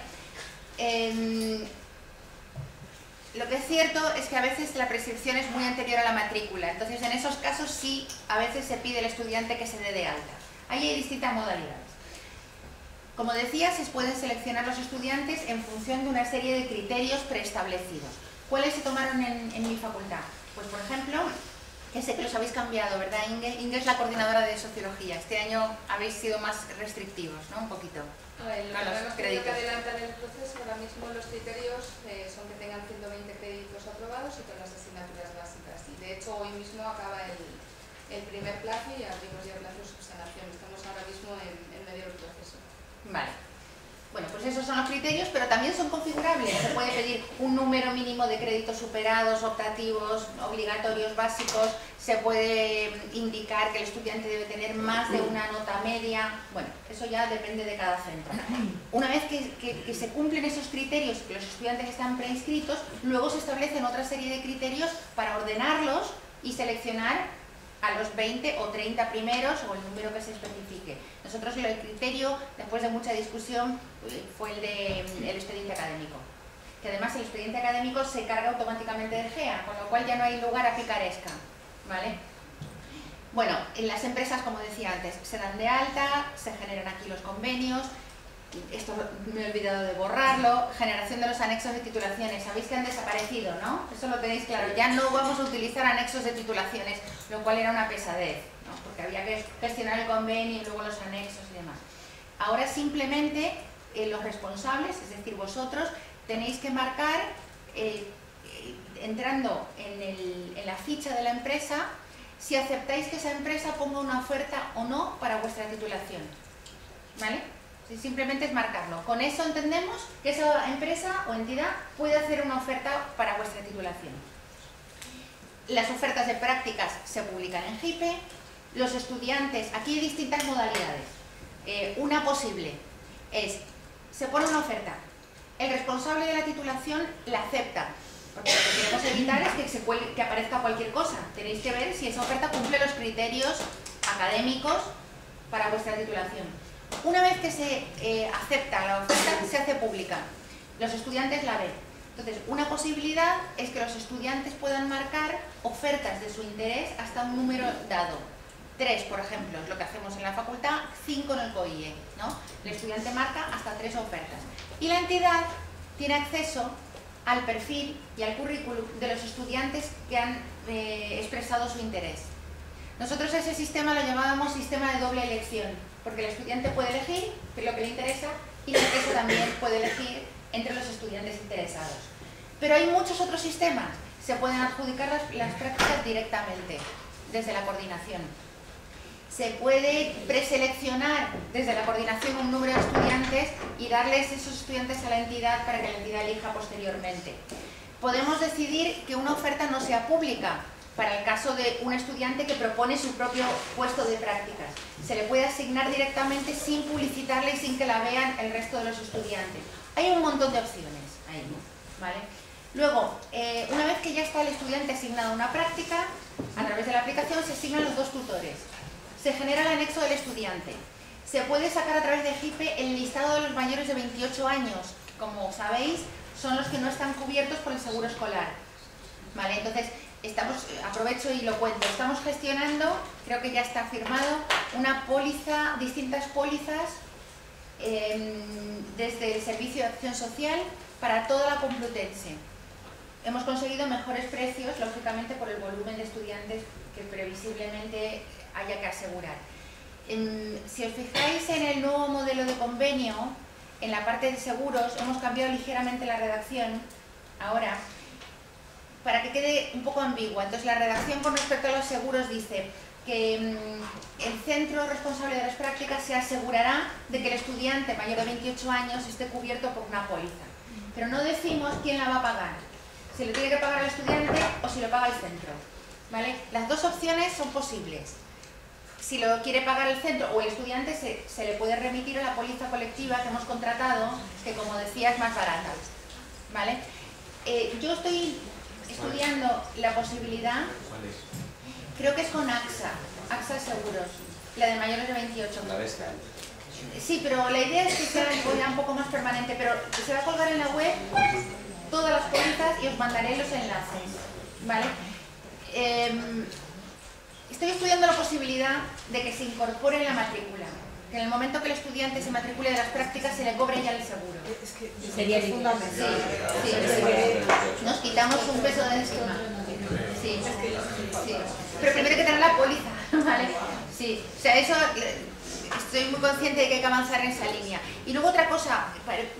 Speaker 2: Lo que es cierto es que a veces la prescripción es muy anterior a la matrícula, entonces en esos casos sí, a veces se pide al estudiante que se dé de alta. Ahí hay distintas modalidades. Como decía, se pueden seleccionar los estudiantes en función de una serie de criterios preestablecidos. ¿Cuáles se tomaron en mi facultad? Pues por ejemplo, que sé que los habéis cambiado, ¿verdad, Inge? Inge es la coordinadora de Sociología. Este año habéis sido más restrictivos, ¿no? Un poquito.
Speaker 5: Lo que hemos tenido que adelantar en el proceso, ahora mismo los criterios son que tengan 120 créditos aprobados y todas las asignaturas básicas. Y de hecho hoy mismo acaba el primer plazo y abrimos ya el plazo de subsanación. Estamos ahora mismo en medio del proceso.
Speaker 2: Vale. Bueno, pues esos son los criterios, pero también son configurables. Se puede pedir un número mínimo de créditos superados, optativos, obligatorios, básicos. Se puede indicar que el estudiante debe tener más de una nota media. Bueno, eso ya depende de cada centro. Una vez que se cumplen esos criterios, que los estudiantes están preinscritos, luego se establecen otra serie de criterios para ordenarlos y seleccionar a los 20 o 30 primeros o el número que se especifique. Nosotros el criterio, después de mucha discusión, fue el del expediente académico. Que además el expediente académico se carga automáticamente de GEA, con lo cual ya no hay lugar a picaresca, ¿vale? Bueno, en las empresas, como decía antes, se dan de alta, se generan aquí los convenios. Esto me he olvidado de borrarlo. Generación de los anexos de titulaciones. Sabéis que han desaparecido, ¿no? Eso lo tenéis claro. Ya no vamos a utilizar anexos de titulaciones, lo cual era una pesadez, ¿no? Porque había que gestionar el convenio y luego los anexos y demás. Ahora simplemente los responsables, es decir, vosotros, tenéis que marcar, entrando en la ficha de la empresa, si aceptáis que esa empresa ponga una oferta o no para vuestra titulación, ¿vale? Simplemente es marcarlo. Con eso entendemos que esa empresa o entidad puede hacer una oferta para vuestra titulación. Las ofertas de prácticas se publican en GIPE. Los estudiantes, aquí hay distintas modalidades. Una posible es, se pone una oferta, el responsable de la titulación la acepta, porque lo que queremos evitar es que aparezca cualquier cosa. Tenéis que ver si esa oferta cumple los criterios académicos para vuestra titulación. Una vez que se acepta la oferta, se hace pública. Los estudiantes la ven. Entonces, una posibilidad es que los estudiantes puedan marcar ofertas de su interés hasta un número dado. 3, por ejemplo, es lo que hacemos en la facultad, 5 en el COIE, ¿no? El estudiante marca hasta 3 ofertas. Y la entidad tiene acceso al perfil y al currículum de los estudiantes que han expresado su interés. Nosotros ese sistema lo llamábamos sistema de doble elección, porque el estudiante puede elegir lo que le interesa y la empresa también puede elegir entre los estudiantes interesados. Pero hay muchos otros sistemas. Se pueden adjudicar las prácticas directamente desde la coordinación. Se puede preseleccionar desde la coordinación un número de estudiantes y darles esos estudiantes a la entidad para que la entidad elija posteriormente. Podemos decidir que una oferta no sea pública, para el caso de un estudiante que propone su propio puesto de prácticas. Se le puede asignar directamente sin publicitarle y sin que la vean el resto de los estudiantes. Hay un montón de opciones ahí, ¿vale? Luego, una vez que ya está el estudiante asignado a una práctica, a través de la aplicación se asignan los 2 tutores. Se genera el anexo del estudiante. Se puede sacar a través de GIPE el listado de los mayores de 28 años. Como sabéis, son los que no están cubiertos por el seguro escolar, ¿vale? Entonces, aprovecho y lo cuento, estamos gestionando, creo que ya está firmado, una póliza, distintas pólizas desde el Servicio de Acción Social para toda la Complutense. Hemos conseguido mejores precios, lógicamente por el volumen de estudiantes que previsiblemente haya que asegurar. Si os fijáis en el nuevo modelo de convenio, en la parte de seguros hemos cambiado ligeramente la redacción ahora, para que quede un poco ambigua. Entonces la redacción con respecto a los seguros dice que el centro responsable de las prácticas se asegurará de que el estudiante mayor de 28 años esté cubierto por una póliza. Pero no decimos quién la va a pagar, si lo tiene que pagar el estudiante o si lo paga el centro, ¿vale? Las 2 opciones son posibles. Si lo quiere pagar el centro o el estudiante, se le puede remitir a la póliza colectiva que hemos contratado, que como decía es más barata, ¿vale? Yo estoy estudiando la posibilidad, creo que es con AXA Seguros, la de mayores de 28. Sí, pero la idea es que sea un poco más permanente, pero se va a colgar en la web todas las pólizas y os mandaré los enlaces, ¿vale? Estoy estudiando la posibilidad de que se incorpore en la matrícula, que en el momento que el estudiante se matricule de las prácticas se le cobre ya el seguro.
Speaker 4: Es que
Speaker 6: Sería
Speaker 2: Sí,
Speaker 6: fundamental.
Speaker 2: nos quitamos un peso de encima. Sí, sí. Pero primero hay que tener la póliza, ¿vale? Sí, o sea, eso estoy muy consciente de que hay que avanzar en esa línea. Y luego otra cosa,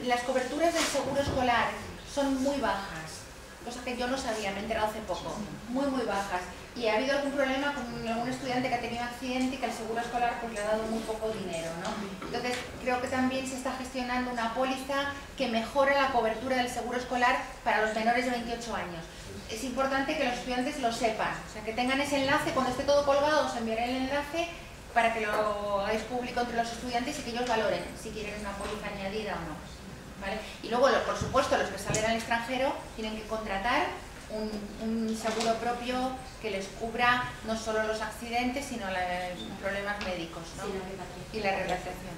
Speaker 2: las coberturas del seguro escolar son muy bajas, cosa que yo no sabía, me he enterado hace poco, muy bajas. Y ha habido algún problema con algún estudiante que ha tenido accidente y que el seguro escolar pues le ha dado muy poco dinero, ¿no? Entonces creo que también se está gestionando una póliza que mejora la cobertura del seguro escolar para los menores de 28 años. Es importante que los estudiantes lo sepan, o sea, que tengan ese enlace, cuando esté todo colgado os enviaré el enlace para que lo hagáis público entre los estudiantes y que ellos valoren si quieren una póliza añadida o no, ¿vale? Y luego, por supuesto, los que salen al extranjero tienen que contratar un seguro propio que les cubra no solo los accidentes, sino los problemas médicos, ¿no? Y la repatriación.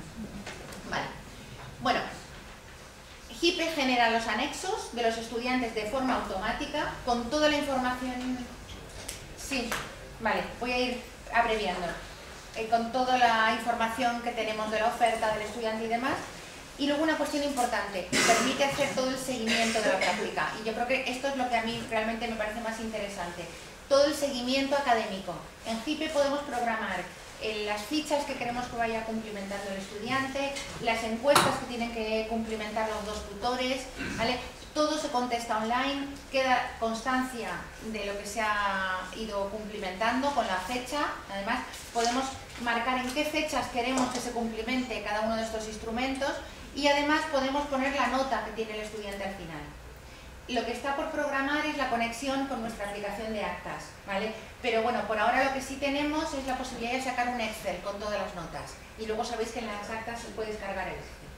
Speaker 2: Vale. Bueno, HIPE genera los anexos de los estudiantes de forma automática con toda la información. Sí, vale, voy a ir abreviando. Con toda la información que tenemos de la oferta del estudiante y demás. Y luego una cuestión importante, permite hacer todo el seguimiento de la práctica. Y yo creo que esto es lo que a mí realmente me parece más interesante. Todo el seguimiento académico. En HIPE podemos programar las fichas que queremos que vaya cumplimentando el estudiante, las encuestas que tienen que cumplimentar los dos tutores, ¿vale? Todo se contesta online, queda constancia de lo que se ha ido cumplimentando con la fecha. Además, podemos marcar en qué fechas queremos que se cumplimente cada uno de estos instrumentos y además podemos poner la nota que tiene el estudiante al final. Lo que está por programar es la conexión con nuestra aplicación de actas, ¿vale? Pero bueno, por ahora lo que sí tenemos es la posibilidad de sacar un Excel con todas las notas. Y luego sabéis que en las actas se puede descargar el Excel.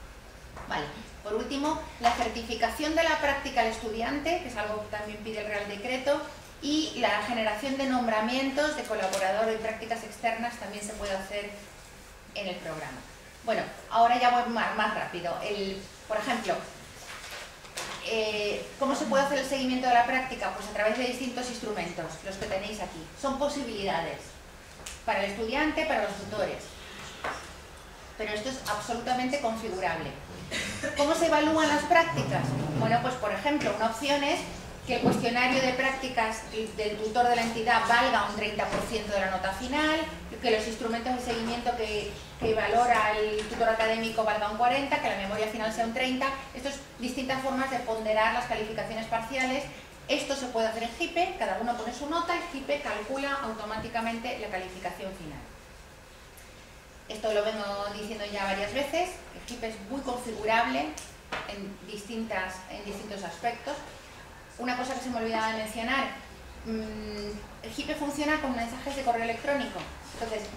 Speaker 2: Vale. Por último, la certificación de la práctica al estudiante, que es algo que también pide el Real Decreto, y la generación de nombramientos de colaborador y prácticas externas también se puede hacer en el programa. Bueno, ahora ya voy más rápido. Por ejemplo, ¿cómo se puede hacer el seguimiento de la práctica? Pues a través de distintos instrumentos, los que tenéis aquí. Son posibilidades para el estudiante, para los tutores. Pero esto es absolutamente configurable. ¿Cómo se evalúan las prácticas? Bueno, pues por ejemplo, una opción es que el cuestionario de prácticas del tutor de la entidad valga un 30% de la nota final, que los instrumentos de seguimiento que valora el tutor académico valga un 40%, que la memoria final sea un 30%. Esto es distintas formas de ponderar las calificaciones parciales. Esto se puede hacer en HIPE, cada uno pone su nota y HIPE calcula automáticamente la calificación final. Esto lo vengo diciendo ya varias veces, el HIPE es muy configurable en distintos aspectos. Una cosa que se me olvidaba de mencionar, el HIPE funciona con mensajes de correo electrónico. Entonces,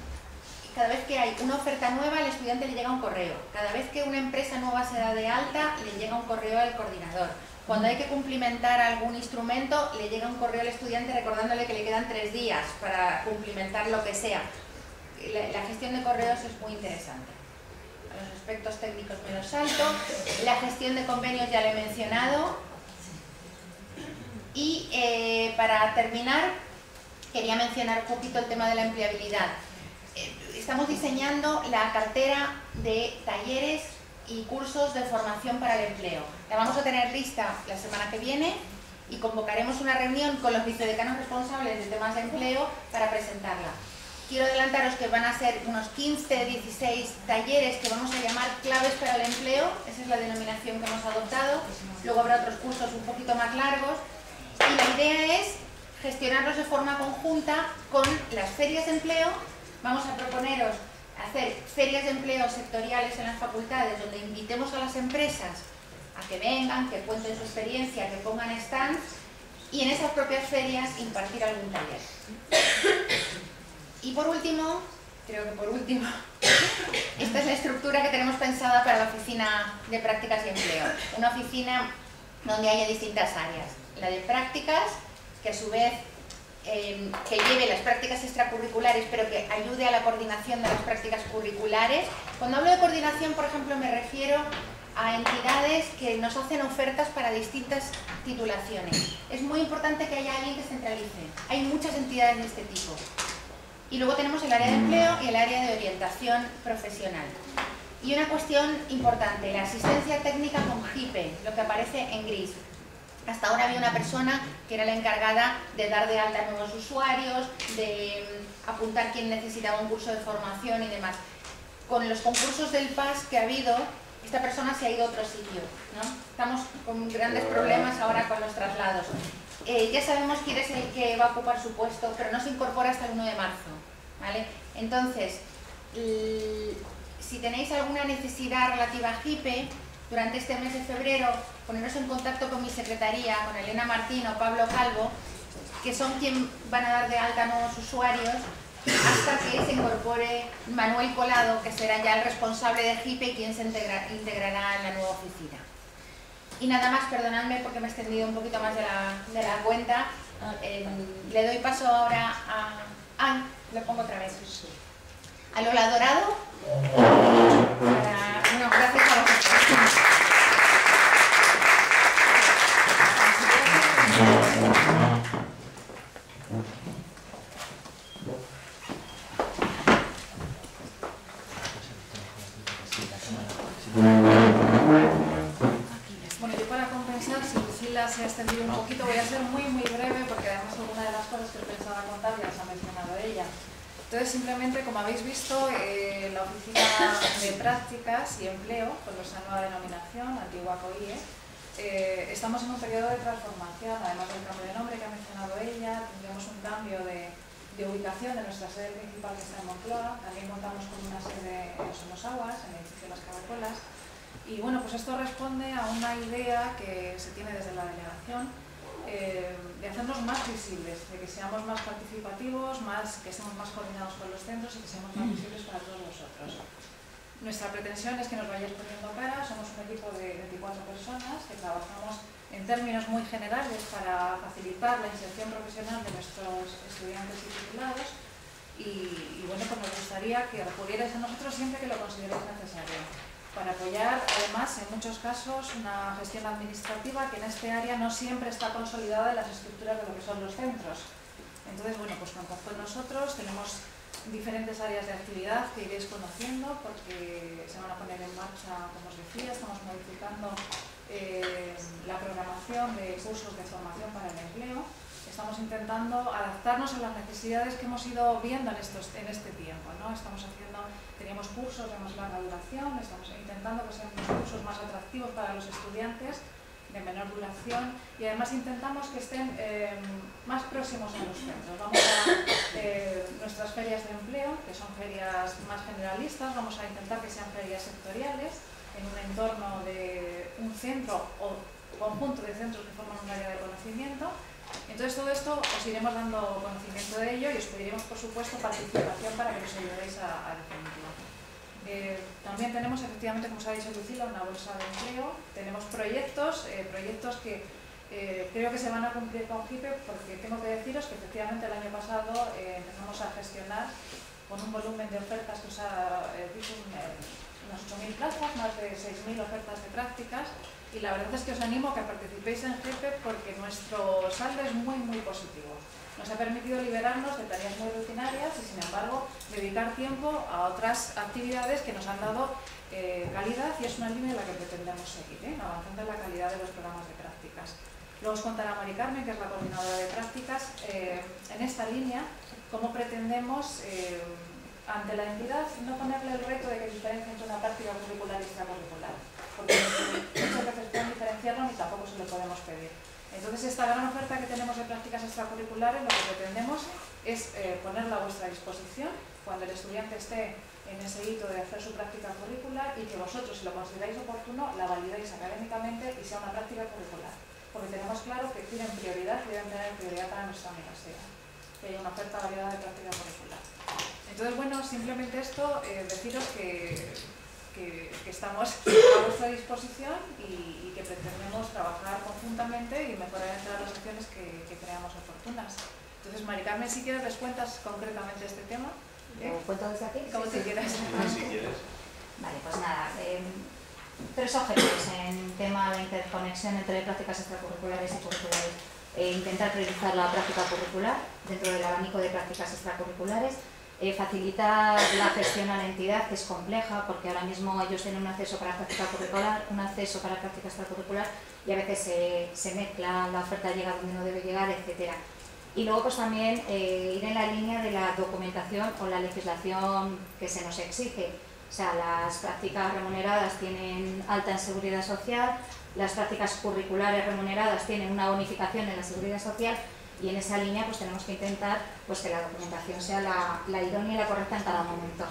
Speaker 2: cada vez que hay una oferta nueva, al estudiante le llega un correo. Cada vez que una empresa nueva se da de alta, le llega un correo al coordinador. Cuando hay que cumplimentar algún instrumento, le llega un correo al estudiante recordándole que le quedan 3 días para cumplimentar lo que sea. La gestión de correos es muy interesante. A los aspectos técnicos me los salto. La gestión de convenios ya le he mencionado. Y para terminar, quería mencionar un poquito el tema de la empleabilidad. Estamos diseñando la cartera de talleres y cursos de formación para el empleo. La vamos a tener lista la semana que viene y convocaremos una reunión con los vicedecanos responsables de temas de empleo para presentarla. Quiero adelantaros que van a ser unos 15, 16 talleres que vamos a llamar claves para el empleo. Esa es la denominación que hemos adoptado. Luego habrá otros cursos un poquito más largos. Y la idea es gestionarlos de forma conjunta con las ferias de empleo. Vamos a proponeros hacer ferias de empleo sectoriales en las facultades donde invitemos a las empresas a que vengan, que cuenten su experiencia, que pongan stands y en esas propias ferias impartir algún taller. Y por último, creo que por último, esta es la estructura que tenemos pensada para la oficina de prácticas y empleo. Una oficina donde haya distintas áreas. La de prácticas, que a su vez que lleve las prácticas extracurriculares, pero que ayude a la coordinación de las prácticas curriculares. Cuando hablo de coordinación, por ejemplo, me refiero a entidades que nos hacen ofertas para distintas titulaciones. Es muy importante que haya alguien que centralice. Hay muchas entidades de este tipo. Y luego tenemos el área de empleo y el área de orientación profesional. Y una cuestión importante, la asistencia técnica con JIPE, lo que aparece en gris. Hasta ahora había una persona que era la encargada de dar de alta a nuevos usuarios, de apuntar quién necesitaba un curso de formación y demás. Con los concursos del PAS que ha habido, esta persona se ha ido a otro sitio, ¿no? Estamos con grandes problemas ahora con los traslados. Ya sabemos quién es el que va a ocupar su puesto, pero no se incorpora hasta el 1 de marzo, ¿vale? Entonces, si tenéis alguna necesidad relativa a JIPE, durante este mes de febrero, poneros en contacto con mi secretaría, con Elena Martín o Pablo Calvo, que son quienes van a dar de alta a nuevos usuarios, hasta que se incorpore Manuel Colado, que será ya el responsable de JIPE y quien se integrará en la nueva oficina. Y nada más, perdonadme porque me he extendido un poquito más de la cuenta. Le doy paso ahora a... Ah, lo pongo otra vez. A Lola Dorado. Bueno, gracias a vosotros.
Speaker 4: Bueno, yo para compensar, si Lucila se ha extendido un poquito, voy a ser muy breve porque además alguna de las cosas que pensaba contar ya las ha mencionado ella. Entonces, simplemente, como habéis visto, la Oficina de Prácticas y Empleo, con nuestra nueva denominación, antigua COIE, estamos en un periodo de transformación. Además del cambio de nombre que ha mencionado ella, tendremos un cambio de ubicación de nuestra sede principal que está en Moncloa. También contamos con una sede en Somosaguas, en el edificio de Las Caracolas. Y bueno, pues esto responde a una idea que se tiene desde la delegación, de hacernos más visibles, de que seamos más participativos, que estemos más coordinados con los centros y que seamos más visibles para todos vosotros. Nuestra pretensión es que nos vayáis poniendo cara. Somos un equipo de 24 personas que trabajamos en términos muy generales para facilitar la inserción profesional de nuestros estudiantes y titulados y bueno, pues nos gustaría que recurrierais a nosotros siempre que lo consideréis necesario, para apoyar, además, en muchos casos, una gestión administrativa que en este área no siempre está consolidada en las estructuras de lo que son los centros. Entonces, bueno, pues contad con nosotros. Tenemos diferentes áreas de actividad que iréis conociendo porque se van a poner en marcha, como os decía. Estamos modificando la programación de cursos de formación para el empleo. Estamos intentando adaptarnos a las necesidades que hemos ido viendo en este tiempo, ¿no? Teníamos cursos de más larga duración, estamos intentando que sean cursos más atractivos para los estudiantes, de menor duración, y además intentamos que estén más próximos a los centros. Vamos a nuestras ferias de empleo, que son ferias más generalistas, vamos a intentar que sean ferias sectoriales, en un entorno de un centro o conjunto de centros que forman un área de conocimiento. Entonces todo esto os iremos dando conocimiento de ello y os pediremos, por supuesto, participación para que nos ayudéis a definirlo. También tenemos, efectivamente, como os ha dicho Lucila, una bolsa de empleo. Tenemos proyectos que creo que se van a cumplir con JIPE, porque tengo que deciros que efectivamente el año pasado empezamos a gestionar con un volumen de ofertas que os ha dicho unas 8.000 plazas, más de 6.000 ofertas de prácticas. Y la verdad es que os animo a que participéis en JIPE porque nuestro saldo es muy positivo. Nos ha permitido liberarnos de tareas muy rutinarias y, sin embargo, dedicar tiempo a otras actividades que nos han dado calidad, y es una línea en la que pretendemos seguir, avanzando en la calidad de los programas de prácticas. Luego os contará Mari Carmen, que es la coordinadora de prácticas, en esta línea, cómo pretendemos, ante la entidad, no ponerle el reto de que diferencie entre una práctica curricular y extracurricular, porque muchas veces pueden diferenciarlo y tampoco se lo podemos pedir. Entonces, esta gran oferta que tenemos de prácticas extracurriculares, lo que pretendemos es ponerla a vuestra disposición cuando el estudiante esté en ese hito de hacer su práctica curricular, y que vosotros, si lo consideráis oportuno, la validéis académicamente y sea una práctica curricular. Porque tenemos claro que tienen prioridad y deben tener prioridad para nuestra universidad, que haya una oferta variada de práctica curricular. Entonces, bueno, simplemente esto, deciros que estamos a vuestra disposición y que pretendemos trabajar conjuntamente y mejorar entre las acciones que creamos oportunas. Entonces, Mari Carmen, si quieres, les cuentas concretamente este tema.
Speaker 6: ¿Lo cuento desde aquí?
Speaker 4: Como
Speaker 6: sí,
Speaker 4: te quieras.
Speaker 1: Si quieres.
Speaker 6: Vale, pues nada. tres objetivos en tema de interconexión entre prácticas extracurriculares y curriculares. Intentar priorizar la práctica curricular dentro del abanico de prácticas extracurriculares, facilitar la gestión a la entidad, que es compleja, porque ahora mismo ellos tienen un acceso para práctica curricular, un acceso para práctica extracurricular, y a veces se mezcla, la oferta llega donde no debe llegar, etc. Y luego pues también ir en la línea de la documentación o la legislación que se nos exige. O sea, las prácticas remuneradas tienen alta en seguridad social, las prácticas curriculares remuneradas tienen una bonificación en la seguridad social, y en esa línea pues tenemos que intentar pues, que la documentación sea la idónea y la correcta en cada momento.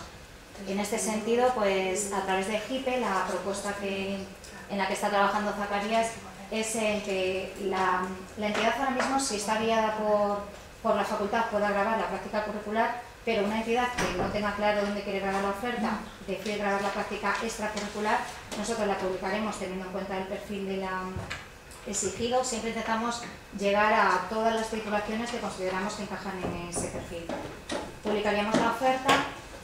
Speaker 6: En este sentido, pues a través de GIPE, la propuesta en la que está trabajando Zacarías es que la entidad ahora mismo, si está guiada por la facultad, pueda grabar la práctica curricular, pero una entidad que no tenga claro dónde quiere grabar la oferta, decide grabar la práctica extracurricular, nosotros la publicaremos teniendo en cuenta el perfil de la exigido. Siempre intentamos llegar a todas las titulaciones que consideramos que encajan en ese perfil. Publicaríamos la oferta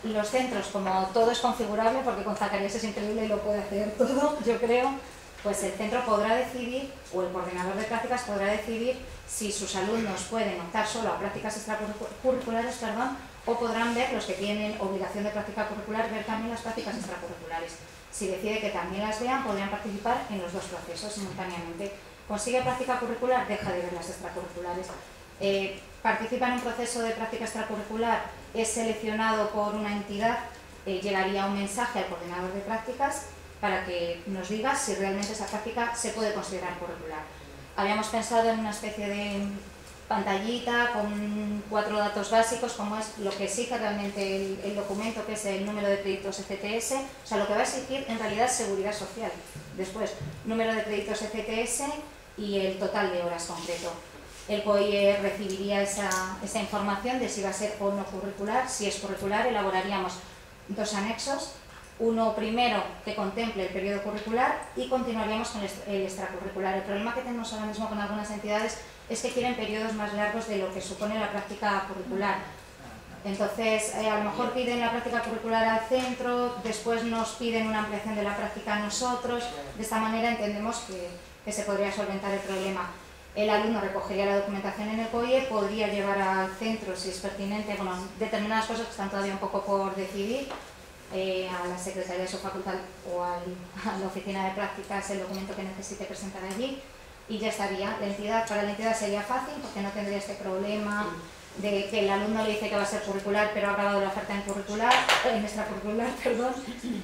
Speaker 6: y los centros, como todo es configurable, porque con Zacarías es increíble y lo puede hacer todo, yo creo, pues el centro podrá decidir, o el coordinador de prácticas podrá decidir si sus alumnos pueden optar solo a prácticas extracurriculares, o podrán ver, los que tienen obligación de práctica curricular, ver también las prácticas extracurriculares. Si decide que también las vean, podrían participar en los dos procesos simultáneamente. Consigue práctica curricular, deja de ver las extracurriculares. Participa en un proceso de práctica extracurricular, es seleccionado por una entidad, llegaría un mensaje al coordinador de prácticas para que nos diga si realmente esa práctica se puede considerar curricular. Habíamos pensado en una especie de pantallita con 4 datos básicos, como es lo que exige realmente el documento, que es el número de créditos ECTS, o sea, lo que va a exigir en realidad es seguridad social. Después, número de créditos ECTS y el total de horas concreto. El COIE recibiría esa información de si va a ser o no curricular. Si es curricular, elaboraríamos 2 anexos. Uno primero que contemple el periodo curricular y continuaríamos con el extracurricular. El problema que tenemos ahora mismo con algunas entidades es que quieren periodos más largos de lo que supone la práctica curricular. Entonces, a lo mejor piden la práctica curricular al centro, después nos piden una ampliación de la práctica a nosotros. De esta manera entendemos que se podría solventar el problema. El alumno recogería la documentación en el COIE, podría llevar al centro, si es pertinente, bueno, determinadas cosas que están todavía un poco por decidir, a la secretaría de su facultad o a la oficina de prácticas el documento que necesite presentar allí y ya estaría. Para la entidad sería fácil porque no tendría este problema de que el alumno le dice que va a ser curricular pero ha grabado la oferta en extracurricular, perdón.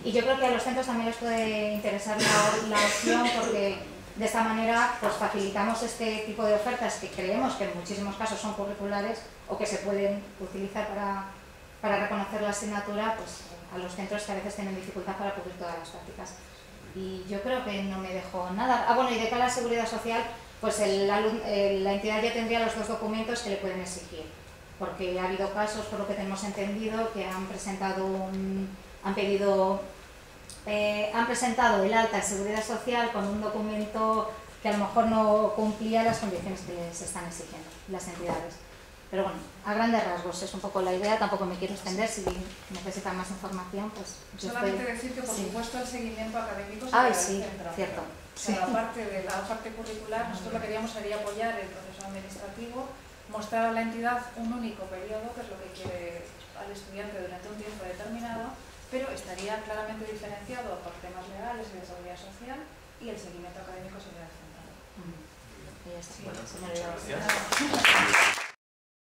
Speaker 6: Y yo creo que a los centros también les puede interesar la opción porque de esta manera pues facilitamos este tipo de ofertas que creemos que en muchísimos casos son curriculares o que se pueden utilizar para reconocer la asignatura pues, a los centros que a veces tienen dificultad para cubrir todas las prácticas. Y yo creo que no me dejo nada. Bueno, y de cara a la seguridad social, pues la entidad ya tendría los 2 documentos que le pueden exigir, porque ha habido casos, por lo que tenemos entendido, que han presentado el alta en seguridad social con un documento que a lo mejor no cumplía las condiciones que les están exigiendo las entidades. Pero bueno, a grandes rasgos es un poco la idea, tampoco me quiero extender, si necesitan más información, pues yo
Speaker 4: solamente decir que por supuesto el seguimiento académico se del centro.
Speaker 6: Cierto.
Speaker 4: Sí. Aparte de la parte curricular, nosotros lo que queríamos sería apoyar el proceso administrativo, mostrar a la entidad un único periodo, que es lo que quiere al estudiante durante un tiempo determinado, pero estaría claramente diferenciado por temas legales y de seguridad social y el seguimiento académico sería el centro.
Speaker 1: Bueno, muchas gracias.